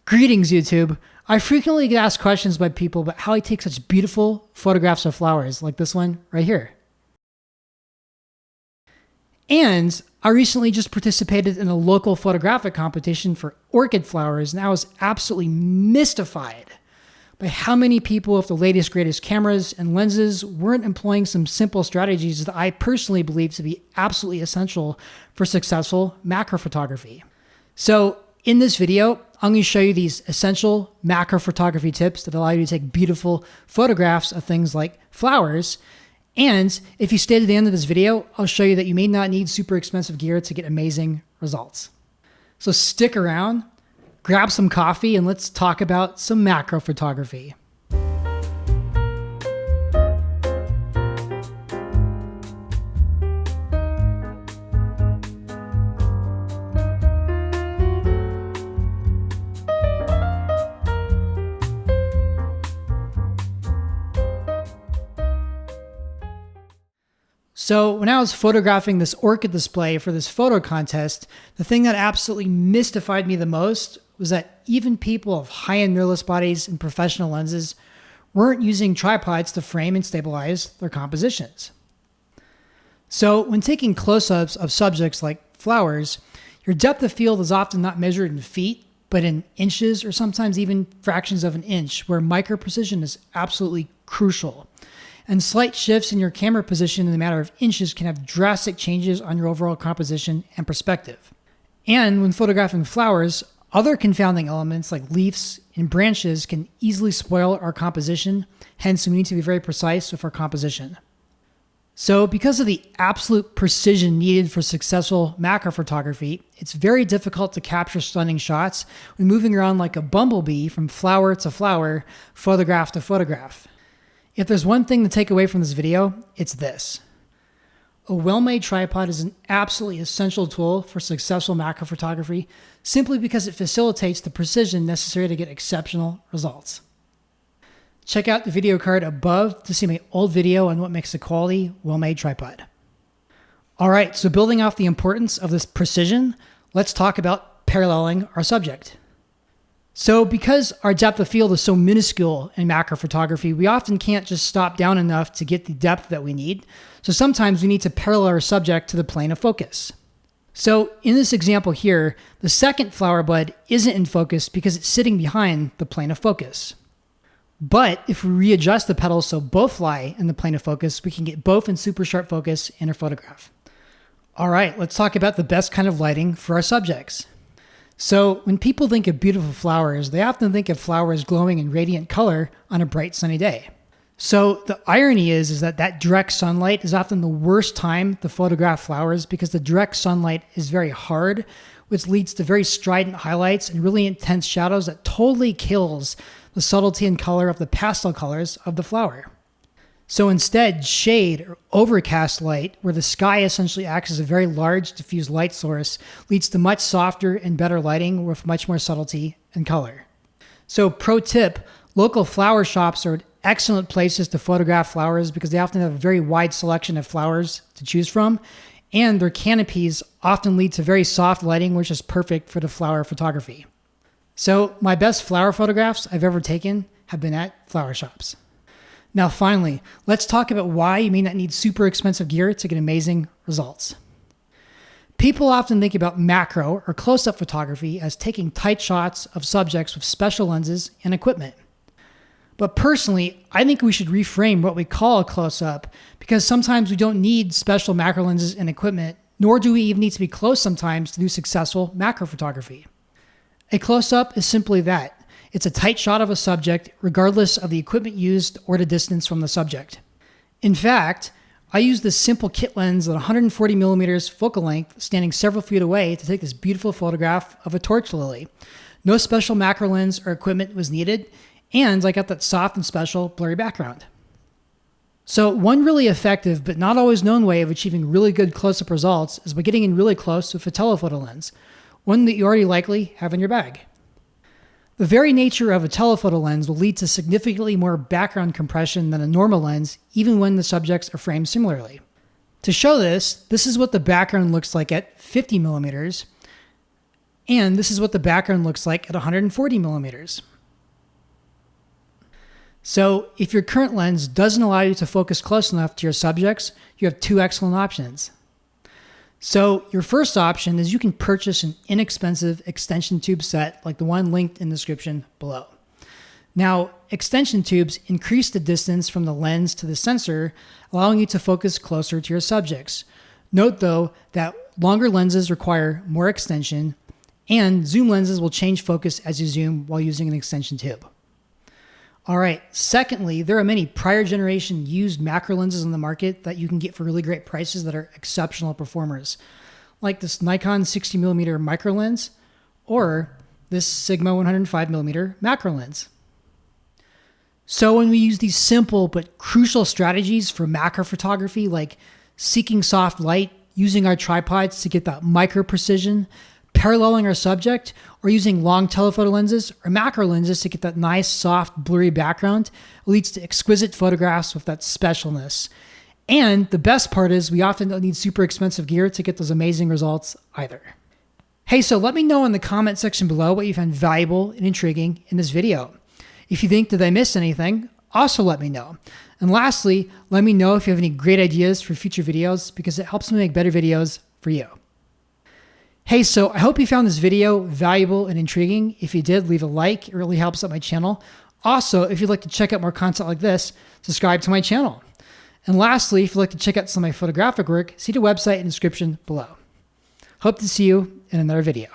Greetings, YouTube. I frequently get asked questions by people about how I take such beautiful photographs of flowers, like this one right here. And I recently just participated in a local photographic competition for orchid flowers, and I was absolutely mystified by how many people with the latest, greatest cameras and lenses weren't employing some simple strategies that I personally believe to be absolutely essential for successful macro photography. So in this video, I'm going to show you these essential macro photography tips that allow you to take beautiful photographs of things like flowers. And if you stay to the end of this video, I'll show you that you may not need super expensive gear to get amazing results. So stick around, grab some coffee, and let's talk about some macro photography. So when I was photographing this orchid display for this photo contest, the thing that absolutely mystified me the most was that even people of high-end mirrorless bodies and professional lenses weren't using tripods to frame and stabilize their compositions. So when taking close-ups of subjects like flowers, your depth of field is often not measured in feet, but in inches or sometimes even fractions of an inch, where micro precision is absolutely crucial. And slight shifts in your camera position in a matter of inches can have drastic changes on your overall composition and perspective. And when photographing flowers, other confounding elements like leaves and branches can easily spoil our composition, hence we need to be very precise with our composition. So because of the absolute precision needed for successful macro photography, it's very difficult to capture stunning shots when moving around like a bumblebee from flower to flower, photograph to photograph. If there's one thing to take away from this video, it's this. A well-made tripod is an absolutely essential tool for successful macro photography simply because it facilitates the precision necessary to get exceptional results. Check out the video card above to see my old video on what makes a quality, well-made tripod. All right, so building off the importance of this precision, let's talk about paralleling our subject. So because our depth of field is so minuscule in macro photography, we often can't just stop down enough to get the depth that we need. So sometimes we need to parallel our subject to the plane of focus. So in this example here, the second flower bud isn't in focus because it's sitting behind the plane of focus. But if we readjust the petals so both lie in the plane of focus, we can get both in super sharp focus in our photograph. All right, let's talk about the best kind of lighting for our subjects. So when people think of beautiful flowers, they often think of flowers glowing in radiant color on a bright sunny day. So the irony is that direct sunlight is often the worst time to photograph flowers because the direct sunlight is very hard, which leads to very strident highlights and really intense shadows that totally kills the subtlety and color of the pastel colors of the flower. So instead, shade or overcast light, where the sky essentially acts as a very large diffuse light source, leads to much softer and better lighting with much more subtlety and color. So pro tip, local flower shops are excellent places to photograph flowers because they often have a very wide selection of flowers to choose from, and their canopies often lead to very soft lighting, which is perfect for the flower photography. So my best flower photographs I've ever taken have been at flower shops. Now finally, let's talk about why you may not need super expensive gear to get amazing results. People often think about macro or close-up photography as taking tight shots of subjects with special lenses and equipment. But personally, I think we should reframe what we call a close-up because sometimes we don't need special macro lenses and equipment, nor do we even need to be close sometimes to do successful macro photography. A close-up is simply that. It's a tight shot of a subject, regardless of the equipment used or the distance from the subject. In fact, I used this simple kit lens at 140 millimeters focal length, standing several feet away to take this beautiful photograph of a torch lily. No special macro lens or equipment was needed, and I got that soft and special blurry background. So one really effective but not always known way of achieving really good close-up results is by getting in really close with a telephoto lens, one that you already likely have in your bag. The very nature of a telephoto lens will lead to significantly more background compression than a normal lens, even when the subjects are framed similarly. To show this, this is what the background looks like at 50 millimeters. And this is what the background looks like at 140 millimeters. So if your current lens doesn't allow you to focus close enough to your subjects, you have two excellent options. So your first option is you can purchase an inexpensive extension tube set like the one linked in the description below. Now, extension tubes increase the distance from the lens to the sensor, allowing you to focus closer to your subjects. Note though that longer lenses require more extension, and zoom lenses will change focus as you zoom while using an extension tube. All right, secondly, there are many prior generation used macro lenses on the market that you can get for really great prices that are exceptional performers, like this Nikon 60mm micro lens or this Sigma 105mm macro lens. So when we use these simple but crucial strategies for macro photography, like seeking soft light, using our tripods to get that micro precision, paralleling our subject, or using long telephoto lenses or macro lenses to get that nice, soft, blurry background, it leads to exquisite photographs with that specialness. And the best part is we often don't need super expensive gear to get those amazing results either. Hey, so let me know in the comment section below what you found valuable and intriguing in this video. If you think that I missed anything, also let me know. And lastly, let me know if you have any great ideas for future videos because it helps me make better videos for you. Hey, so I hope you found this video valuable and intriguing. If you did, leave a like. It really helps out my channel. Also, if you'd like to check out more content like this, subscribe to my channel. And lastly, if you'd like to check out some of my photographic work, see the website in the description below. Hope to see you in another video.